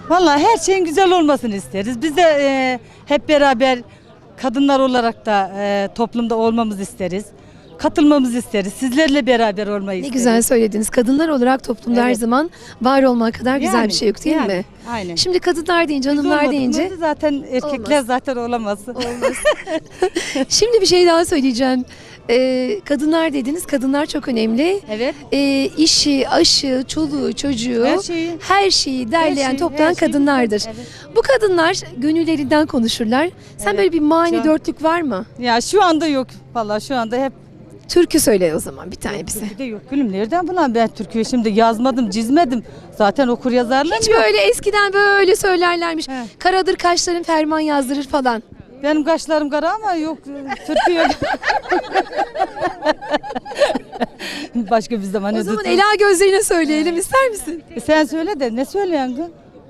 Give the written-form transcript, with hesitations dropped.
Vallahi her şeyin güzel olmasını isteriz. Biz de hep beraber kadınlar olarak da toplumda olmamızı isteriz. Katılmamızı isteriz. Sizlerle beraber olmayı Ne isteriz. güzel söylediniz. Kadınlar olarak toplumda her Evet. zaman var olmak kadar güzel Yani, bir şey yok değil yani, mi? aynen. Şimdi kadınlar deyince, Biz hanımlar olmadık deyince mı zaten erkekler olmaz. zaten olamaz. şimdi bir şey daha söyleyeceğim. Kadınlar dediniz, kadınlar çok önemli. Evet. İşi, aşı, çoluğu, çocuğu, Her şeyi. derleyen, Her toplayan şeyi kadınlardır. Evet. Bu kadınlar gönüllerinden konuşurlar. Sen Evet. böyle bir mani Şu an- dörtlük var mı? Ya şu anda yok. Vallahi şu anda hep Türkü söyle o zaman bir tane bize. Türkiye'de yok gülüm. Nereden bulan ben Türkiye'yi şimdi yazmadım, çizmedim. Zaten okur yazarlığım Hiç yok. böyle eskiden böyle söylerlermiş. He. Karadır kaşların ferman yazdırır falan. Benim kaşlarım kara ama yok Türkiye yok. Başka bir zaman O zaman ödütürüz. Ela gözlerine söyleyelim ister misin? Sen söyle de ne söyleyen kız?